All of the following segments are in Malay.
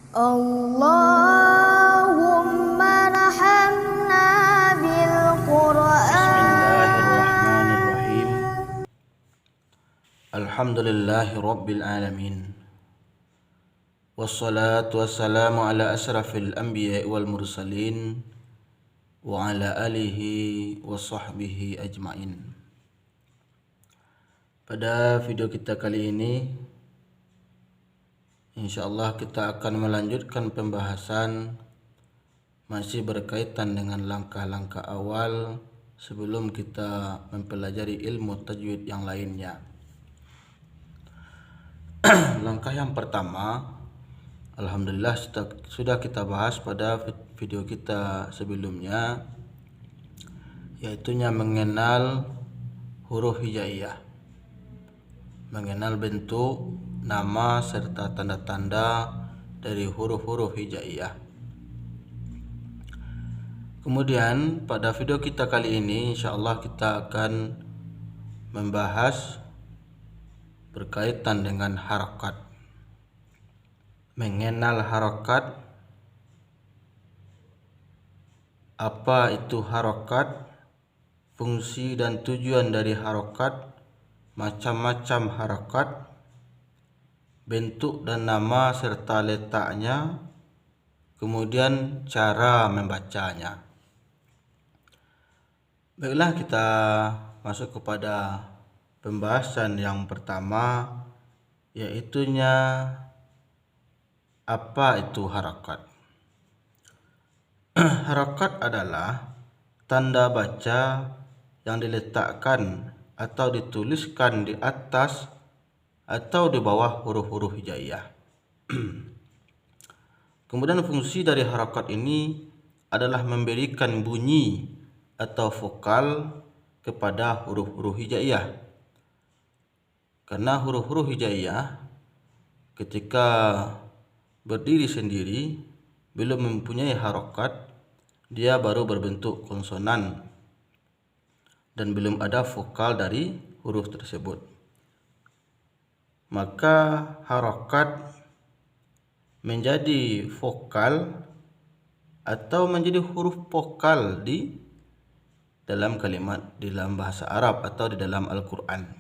Allahumma rahamna bil Bismillahirrahmanirrahim. Alhamdulillahi rabbil alamin. Wassalatu wassalamu ala asrafil anbiya'i wal mursalin wa ala alihi wa sahbihi ajmain. Pada video kita kali ini, insyaallah kita akan melanjutkan pembahasan masih berkaitan dengan langkah-langkah awal sebelum kita mempelajari ilmu tajwid yang lainnya. Langkah yang pertama, alhamdulillah sudah kita bahas pada video kita sebelumnya, yaitunya mengenal huruf hijaiyah, mengenal bentuk, nama serta tanda-tanda dari huruf-huruf hijaiyah. Kemudian pada video kita kali ini insyaallah kita akan membahas berkaitan dengan harokat. Mengenal harokat, apa itu harokat, fungsi dan tujuan dari harokat, macam-macam harokat, bentuk dan nama serta letaknya, kemudian cara membacanya. Baiklah, kita masuk kepada pembahasan yang pertama, yaitunya apa itu harokat. Harokat adalah tanda baca yang diletakkan atau dituliskan di atas atau di bawah huruf-huruf hijaiyah. Kemudian fungsi dari harokat ini adalah memberikan bunyi atau vokal kepada huruf-huruf hijaiyah. Karena huruf-huruf hijaiyah ketika berdiri sendiri belum mempunyai harokat, dia baru berbentuk konsonan dan belum ada vokal dari huruf tersebut. Maka harokat menjadi vokal atau menjadi huruf vokal di dalam kalimat, di dalam bahasa Arab atau di dalam Al-Quran.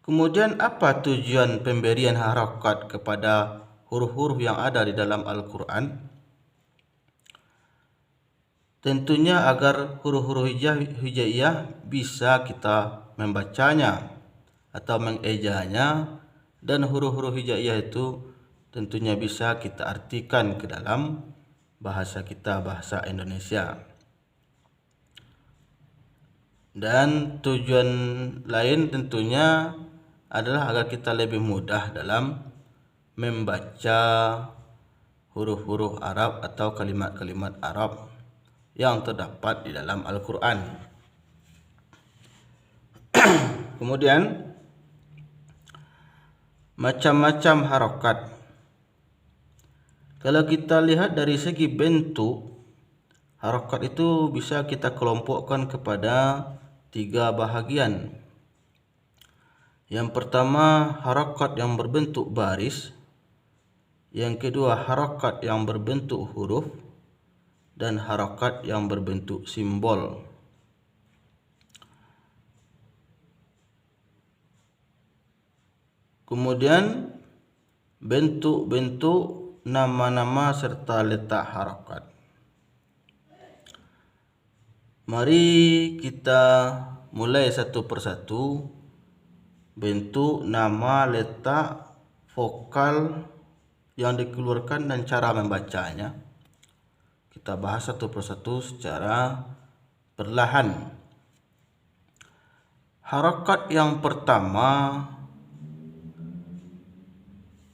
Kemudian apa tujuan pemberian harokat kepada huruf-huruf yang ada di dalam Al-Quran? Tentunya agar huruf-huruf hijaiyah bisa kita membacanya atau mengejanya, dan huruf-huruf hijaiyah itu tentunya bisa kita artikan ke dalam bahasa kita, bahasa Indonesia. Dan tujuan lain tentunya adalah agar kita lebih mudah dalam membaca huruf-huruf Arab atau kalimat-kalimat Arab yang terdapat di dalam Al-Quran. Kemudian macam-macam harokat. Kalau kita lihat dari segi bentuk, harokat itu bisa kita kelompokkan kepada 3 bahagian. Yang pertama, harokat yang berbentuk baris. Yang kedua, harokat yang berbentuk huruf. Dan harokat yang berbentuk simbol. Kemudian bentuk-bentuk nama-nama serta letak harokat. Mari kita mulai satu persatu. Bentuk, nama, letak, vokal yang dikeluarkan dan cara membacanya. Kita bahas satu persatu secara perlahan. Harokat yang pertama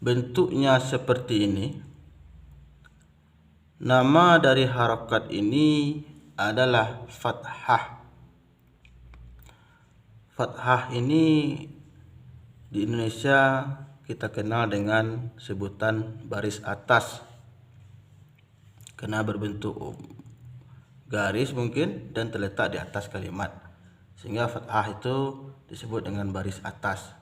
bentuknya seperti ini. Nama dari harokat ini adalah fathah. Fathah ini di Indonesia kita kenal dengan sebutan baris atas, karena berbentuk garis mungkin dan terletak di atas kalimat, sehingga fathah itu disebut dengan baris atas.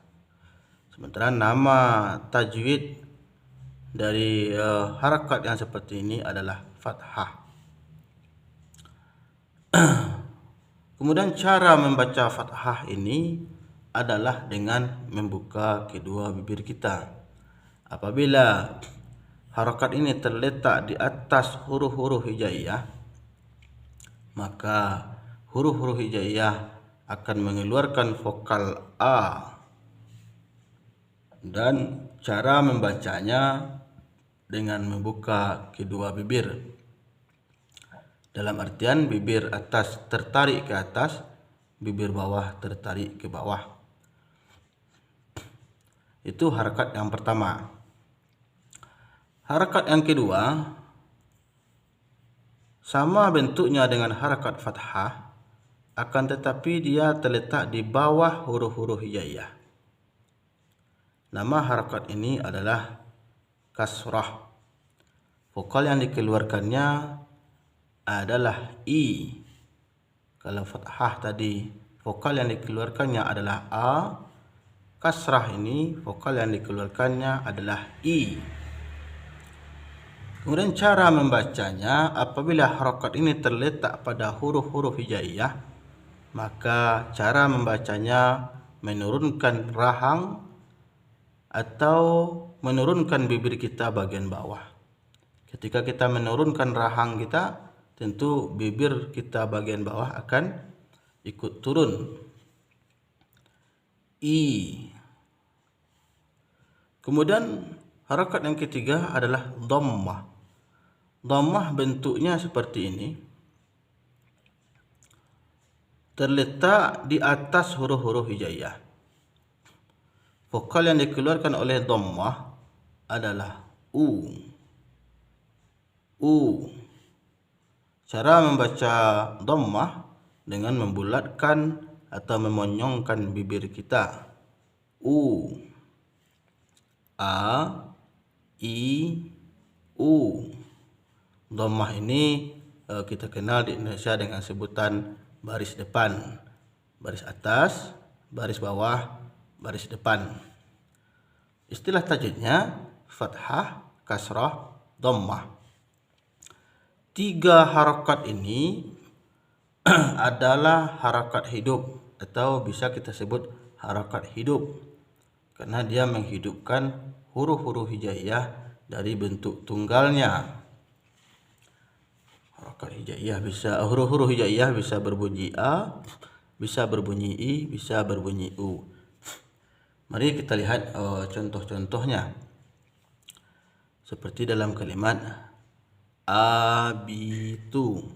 Sementara nama tajwid dari harakat yang seperti ini adalah fathah. Kemudian cara membaca fathah ini adalah dengan membuka kedua bibir kita. Apabila harakat ini terletak di atas huruf-huruf hijaiyah, maka huruf-huruf hijaiyah akan mengeluarkan vokal A, dan cara membacanya dengan membuka kedua bibir. Dalam artian bibir atas tertarik ke atas, bibir bawah tertarik ke bawah. Itu harakat yang pertama. Harakat yang kedua sama bentuknya dengan harakat fathah, akan tetapi dia terletak di bawah huruf-huruf hijaiyah. Nama harakat ini adalah kasrah. Vokal yang dikeluarkannya adalah I. Kalau fathah tadi vokal yang dikeluarkannya adalah A, kasrah ini vokal yang dikeluarkannya adalah I. Kemudian cara membacanya, apabila harakat ini terletak pada huruf-huruf hijaiyah, maka cara membacanya menurunkan rahang atau menurunkan bibir kita bagian bawah. Ketika kita menurunkan rahang kita, tentu bibir kita bagian bawah akan ikut turun. I. Kemudian harakat yang ketiga adalah dhammah. Dhammah bentuknya seperti ini. Terletak di atas huruf-huruf hijaiyah. Vokal yang dikeluarkan oleh dhammah adalah U. Cara membaca dhammah dengan membulatkan atau memonyongkan bibir kita. U, A, I, U. Dhammah ini kita kenal di Indonesia dengan sebutan baris depan, baris atas, baris bawah, baris depan. Istilah tajwidnya fathah, kasrah, dhammah. Tiga harakat ini adalah harakat hidup atau bisa kita sebut harakat hidup, karena dia menghidupkan huruf-huruf hijaiyah dari bentuk tunggalnya. Harakat hijaiyah bisa, huruf-huruf hijaiyah bisa berbunyi A, bisa berbunyi I, bisa berbunyi U. Mari kita lihat contoh-contohnya. Seperti dalam kalimat abitu,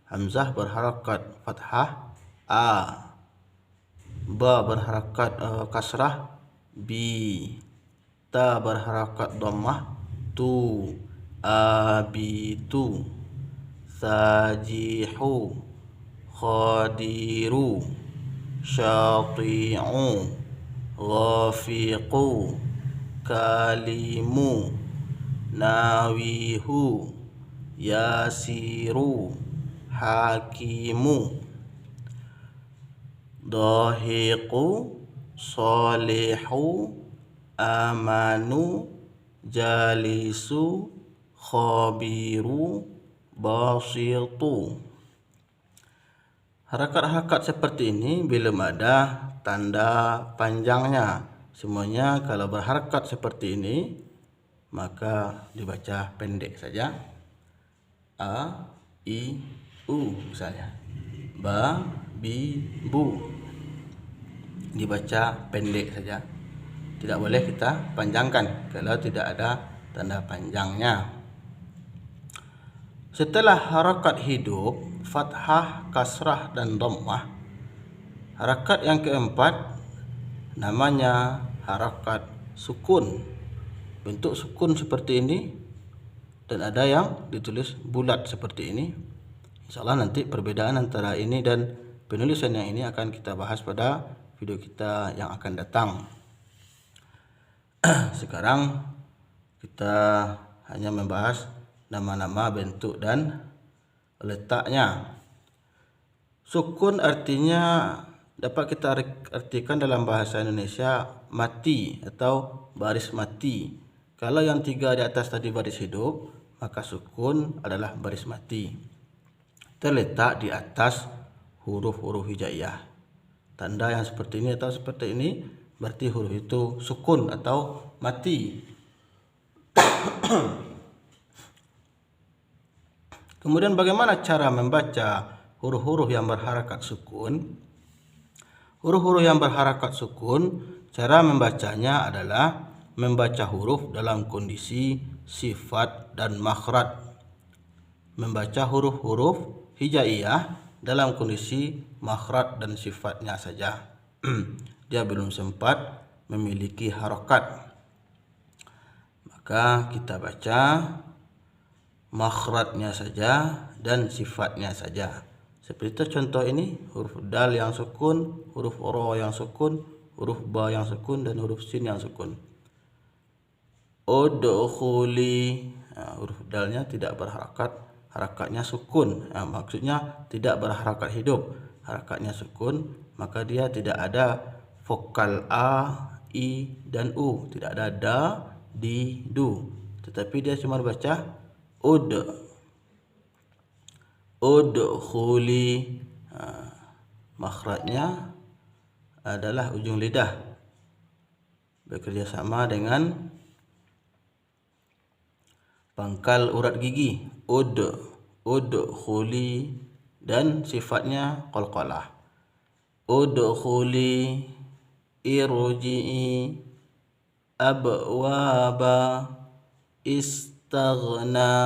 hamzah berharakat fathah A, ba berharakat kasrah bi, ta berharakat dhammah tu, abitu, sajihu, khadiru, syati'u, ghafiqu, kalimu, nawihu, yasiru, hakimu, dahiqu, salihu, amanu, jalisu, khabiru, basitu. Harakat-harakat seperti ini belum ada tanda panjangnya. Semuanya kalau berharakat seperti ini maka dibaca pendek saja. A, I, U misalnya. Ba, bi, bu. Dibaca pendek saja. Tidak boleh kita panjangkan kalau tidak ada tanda panjangnya. Setelah harakat hidup, fathah, kasrah, dan dhammah, harakat yang keempat namanya harakat sukun. Bentuk sukun seperti ini, dan ada yang ditulis bulat seperti ini. Insyaallah nanti perbedaan antara ini dan penulisan yang ini akan kita bahas pada video kita yang akan datang. Sekarang kita hanya membahas nama-nama, bentuk, dan letaknya. Sukun artinya dapat kita artikan dalam bahasa Indonesia mati atau baris mati. Kalau yang 3 di atas tadi baris hidup, maka sukun adalah baris mati. Terletak di atas huruf-huruf hijaiyah. Tanda yang seperti ini atau seperti ini berarti huruf itu sukun atau mati. Kemudian bagaimana cara membaca huruf-huruf yang berharakat sukun? Huruf-huruf yang berharakat sukun, cara membacanya adalah membaca huruf dalam kondisi sifat dan makhraj. Membaca huruf-huruf hijaiyah dalam kondisi makhraj dan sifatnya saja. Dia belum sempat memiliki harakat. Maka kita baca makhrajnya saja dan sifatnya saja. Seperti contoh ini, huruf dal yang sukun, huruf ra yang sukun, huruf ba yang sukun, dan huruf sin yang sukun. Udkhuli, huruf dalnya tidak berharakat, harakatnya sukun. Maksudnya tidak berharakat hidup, harakatnya sukun, maka dia tidak ada vokal a, i, dan u, tidak ada da, di, du, tetapi dia cuma baca udkhuli. Makhrajnya adalah ujung lidah bekerja sama dengan pangkal urat gigi. Udkhuli, dan sifatnya qalqalah. Udkhuli, irji'i, abwaba, istaghna.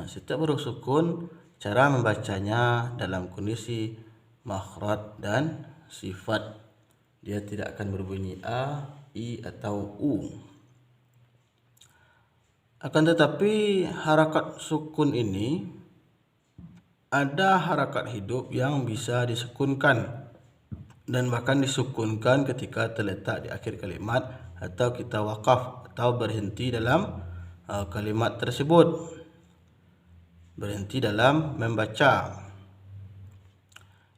Setiap huruf sukun, cara membacanya dalam kondisi makhraj dan sifat. Dia tidak akan berbunyi a, i, atau u. Akan tetapi harakat sukun ini ada harakat hidup yang bisa disukunkan dan bahkan disukunkan ketika terletak di akhir kalimat atau kita wakaf atau berhenti dalam kalimat tersebut, berhenti dalam membaca,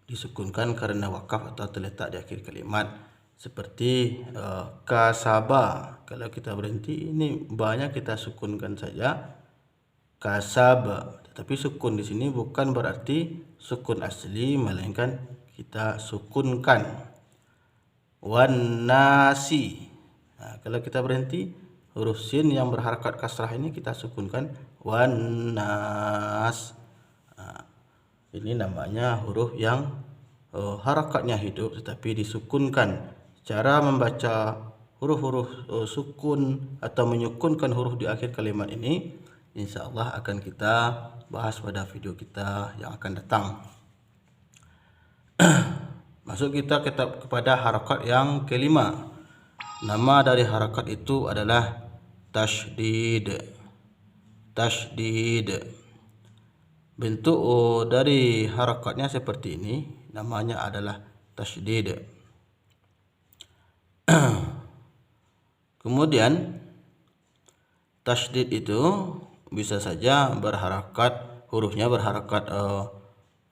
disukunkan karena wakaf atau terletak di akhir kalimat. Seperti kasaba, kalau kita berhenti ini banyak kita sukunkan saja kasaba, tetapi sukun di sini bukan berarti sukun asli, melainkan kita sukunkan. Wan nasi, kalau kita berhenti, huruf sin yang berharakat kasrah ini kita sukunkan wan nas. Ini namanya huruf yang harakatnya hidup tetapi disukunkan. Cara membaca huruf-huruf sukun atau menyukunkan huruf di akhir kalimat ini insyaallah akan kita bahas pada video kita yang akan datang. Masuk kita kepada harakat yang kelima. Nama dari harakat itu adalah tasydid. Bentuk dari harakatnya seperti ini, namanya adalah tasydid. Kemudian tasydid itu bisa saja berharakat, hurufnya berharakat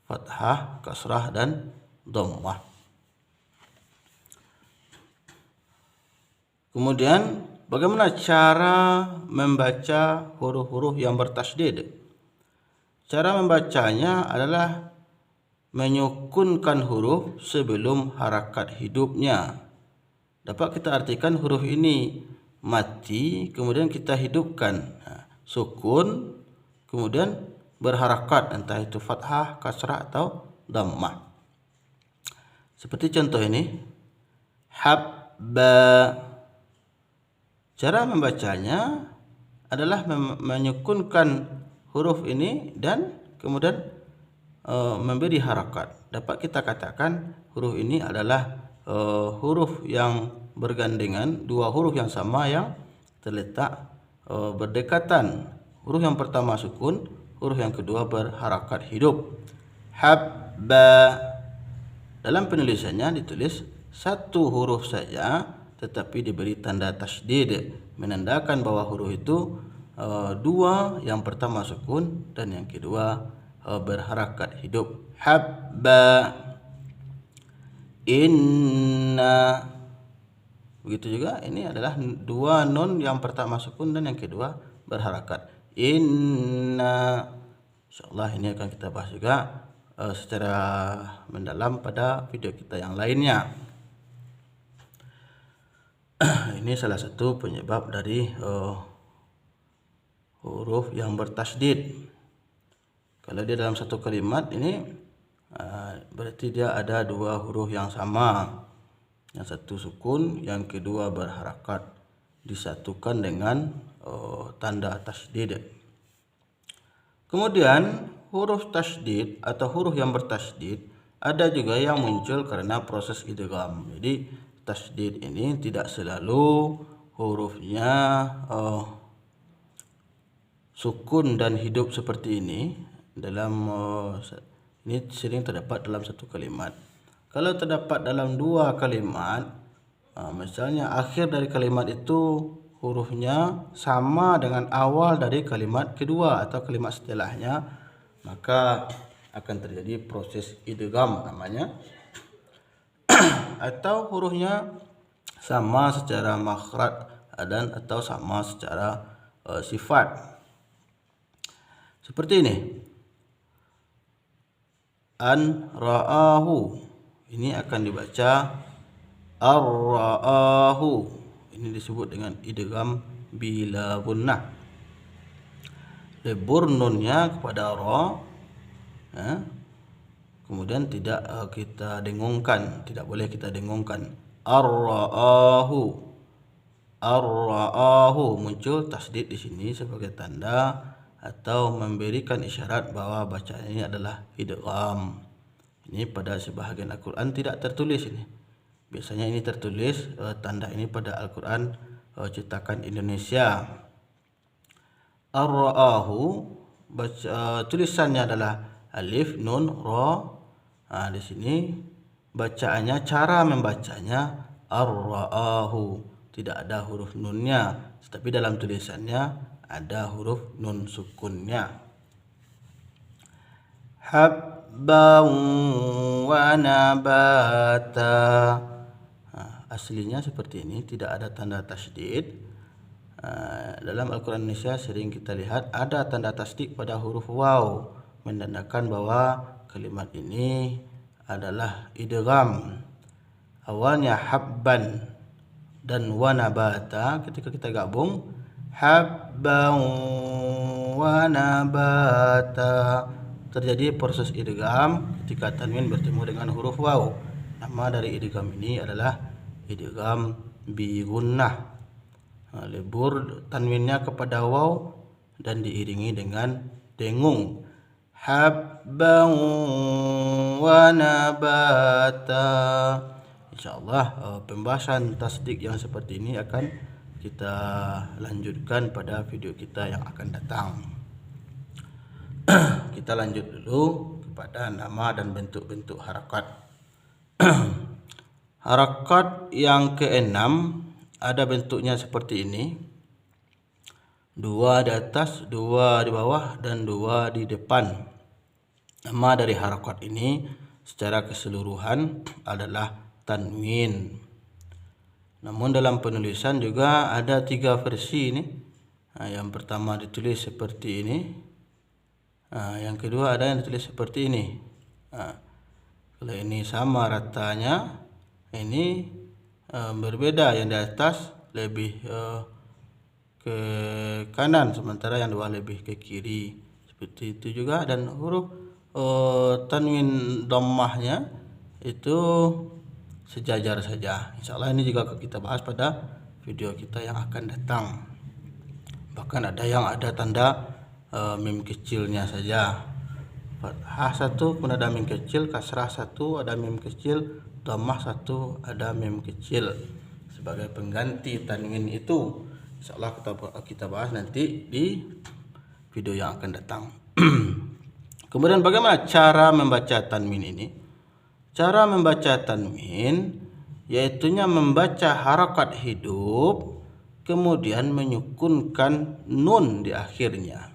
fathah, kasrah, dan dhammah. Kemudian bagaimana cara membaca huruf-huruf yang bertasydid? Cara membacanya adalah menyukunkan huruf sebelum harakat hidupnya. Dapat kita artikan huruf ini mati, kemudian kita hidupkan. Sukun, kemudian berharakat, entah itu fathah, kasrah, atau dhammah. Seperti contoh ini, habba. Cara membacanya adalah menyukunkan huruf ini dan kemudian memberi harakat. Dapat kita katakan huruf ini adalah huruf yang bergandengan, dua huruf yang sama yang terletak berdekatan. Huruf yang pertama sukun, huruf yang kedua berharakat hidup. Habba. Dalam penulisannya ditulis satu huruf saja tetapi diberi tanda tasydid, menandakan bahwa huruf itu dua, yang pertama sukun dan yang kedua berharakat hidup. Habba. Inna. Begitu juga ini adalah dua nun, yang pertama sukun dan yang kedua berharakat. Inna. Insyaallah ini akan kita bahas juga secara mendalam pada video kita yang lainnya. Ini salah satu penyebab dari huruf yang bertasydid. Kalau dia dalam satu kalimat ini berarti dia ada dua huruf yang sama. Yang satu sukun, yang kedua berharakat, disatukan dengan tanda tasydid. Kemudian huruf tasydid atau huruf yang bertasydid ada juga yang muncul karena proses idgham. Jadi tasydid ini tidak selalu hurufnya sukun dan hidup seperti ini. Ini sering terdapat dalam satu kalimat. Kalau terdapat dalam dua kalimat, misalnya akhir dari kalimat itu hurufnya sama dengan awal dari kalimat kedua atau kalimat setelahnya, maka akan terjadi proses idgham namanya. Atau hurufnya sama secara makhraj dan atau sama secara sifat. Seperti ini. An ra'ahu. Ini akan dibaca ar-ra'ahu. Ini disebut dengan idgham bila gunnah. Lebur nunnya kepada ra, kemudian tidak kita dengungkan, tidak boleh kita dengungkan. Ar-ra'ahu. Ar-ra'ahu muncul tasydid di sini sebagai tanda atau memberikan isyarat bahwa bacaan ini adalah idgham. Ini pada sebahagian Al-Quran tidak tertulis ini. Biasanya ini tertulis tanda ini pada Al-Quran cetakan Indonesia. Ar-ra'ahu tulisannya adalah alif, nun, ra. Di sini bacaannya, cara membacanya ar-ra'ahu. Tidak ada huruf nunnya, tetapi dalam tulisannya ada huruf nun sukunnya. Habban wa nabata. Aslinya seperti ini, tidak ada tanda tasydid. Dalam Al-Quran Indonesia sering kita lihat ada tanda tasydid pada huruf waw, menandakan bahwa kalimat ini adalah idgham. Awalnya habban dan wa nabata, ketika kita gabung habban wa nabata, terjadi proses idgham ketika tanwin bertemu dengan huruf waw. Nama dari idgham ini adalah idgham bi gunnah. Lebur tanwinnya kepada waw dan diiringi dengan dengung. Habban wa nabata. Insyaallah pembahasan tasydid yang seperti ini akan kita lanjutkan pada video kita yang akan datang. Kita lanjut dulu kepada nama dan bentuk-bentuk harakat. Harakat yang keenam ada bentuknya seperti ini. Dua di atas, dua di bawah, dan dua di depan. Nama dari harakat ini secara keseluruhan adalah tanwin. Namun dalam penulisan juga ada tiga versi ini. Yang pertama ditulis seperti ini. Yang kedua ada yang ditulis seperti ini. Kalau ini sama ratanya, ini berbeda. Yang di atas lebih ke kanan, sementara yang di bawah lebih ke kiri. Seperti itu juga. Dan huruf tanwin dhammahnya itu sejajar saja. Insyaallah ini juga kita bahas pada video kita yang akan datang. Bahkan ada yang ada tanda mim kecilnya saja. Fathah satu pun ada mim kecil, kasrah satu ada mim kecil, dhammah satu ada mim kecil sebagai pengganti tanwin itu. Insyaallah kita bahas nanti di video yang akan datang. Kemudian bagaimana cara membaca tanwin ini? Cara membaca tanwin yaitunya membaca harakat hidup kemudian menyukunkan nun di akhirnya.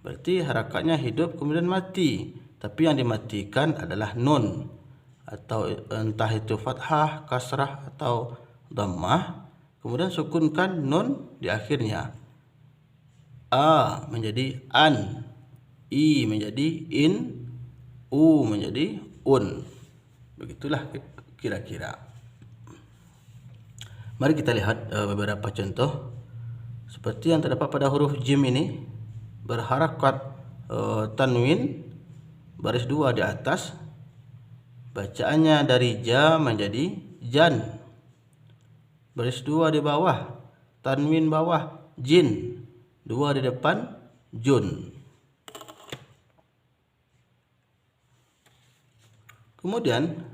Berarti harakatnya hidup kemudian mati, tapi yang dimatikan adalah nun, atau entah itu fathah, kasrah, atau dhammah, kemudian sukunkan nun di akhirnya. A menjadi an, i menjadi in, u menjadi un. Begitulah kira-kira. Mari kita lihat beberapa contoh. Seperti yang terdapat pada huruf jim ini, berharakat tanwin baris 2 di atas. Bacaannya dari ja menjadi jan. Baris 2 di bawah, tanwin bawah, jin. 2 di depan, jun. Kemudian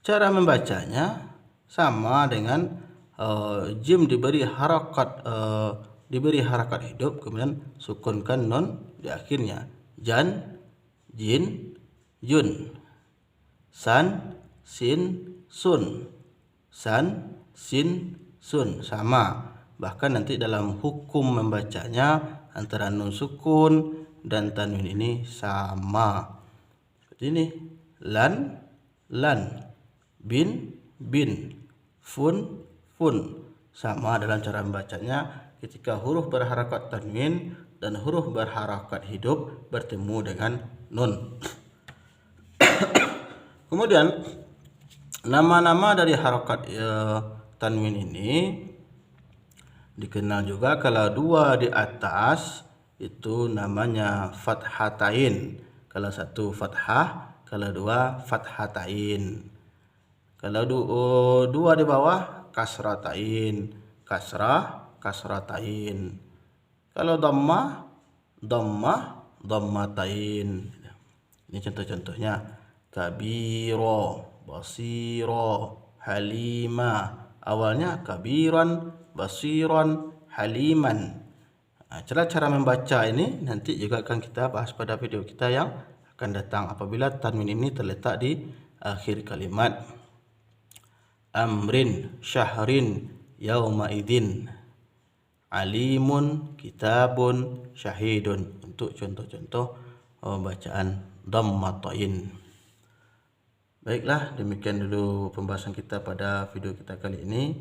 cara membacanya sama dengan jim diberi harakat hidup, kemudian sukunkan nun di akhirnya. Jan, jin, jun. San, sin, sun. San, sin, sun. Sama. Bahkan nanti dalam hukum membacanya antara nun sukun dan tanwin ini sama. Seperti ini. Lan, lan. Bin, bin. Fun, fun. Sama dalam cara membacanya ketika huruf berharakat tanwin dan huruf berharakat hidup bertemu dengan nun. Kemudian nama-nama dari harakat tanwin ini dikenal juga kalau 2 di atas itu namanya fathatain. Kalau 1 fathah, kalau 2 fathatain. Kalau 2 di bawah kasratain, kasrah, kasratain. Kalau dhammah, dhammah, dhammatain. Ini contoh-contohnya. Kabiro, basiro, halima. Awalnya kabiran, basiran, haliman. Cara-cara membaca ini nanti juga akan kita bahas pada video kita yang akan datang apabila tanwin ini terletak di akhir kalimat. Amrin, syahrin, yaumaidin. Alimun, kitabun, syahidun. Untuk contoh-contoh bacaan dhammatain. Baiklah, demikian dulu pembahasan kita pada video kita kali ini.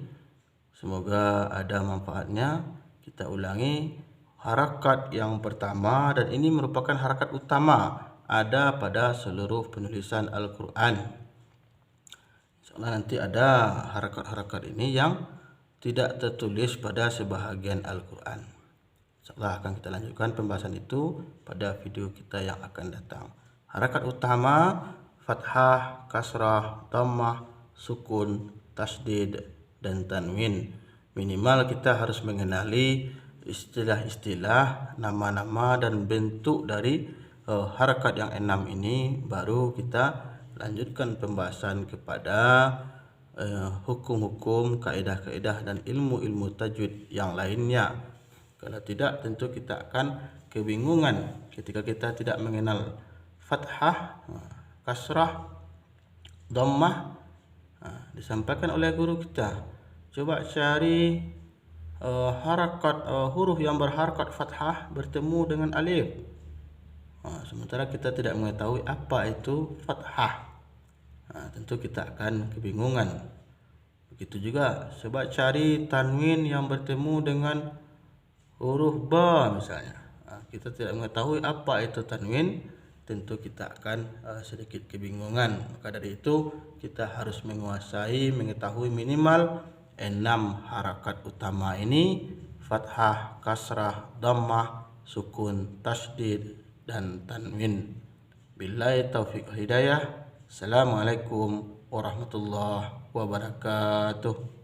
Semoga ada manfaatnya. Kita ulangi harakat yang pertama, dan ini merupakan harakat utama ada pada seluruh penulisan Al-Quran. Insyaallah nanti ada harakat-harakat ini yang tidak tertulis pada sebahagian Al-Quran. Insyaallah akan kita lanjutkan pembahasan itu pada video kita yang akan datang. Harakat utama fathah, kasrah, dhammah, sukun, tasdid, dan tanwin. Minimal kita harus mengenali istilah-istilah, nama-nama, dan bentuk dari harakat yang 6 ini. Baru kita lanjutkan pembahasan kepada hukum-hukum, kaedah-kaedah, dan ilmu-ilmu tajwid yang lainnya. Kalau tidak, tentu kita akan kebingungan ketika kita tidak mengenal fathah, kasrah, dhammah. Disampaikan oleh guru kita, coba cari harakat huruf yang berharakat fathah bertemu dengan alif. Sementara kita tidak mengetahui apa itu fathah, tentu kita akan kebingungan. Begitu juga coba cari tanwin yang bertemu dengan huruf ba misalnya. Kita tidak mengetahui apa itu tanwin, tentu kita akan sedikit kebingungan. Maka dari itu kita harus menguasai, mengetahui minimal 6 harakat utama ini: fathah, kasrah, dhammah, sukun, tasdid, dan tanwin. Billahi taufiq hidayah. Assalamualaikum warahmatullahi wabarakatuh.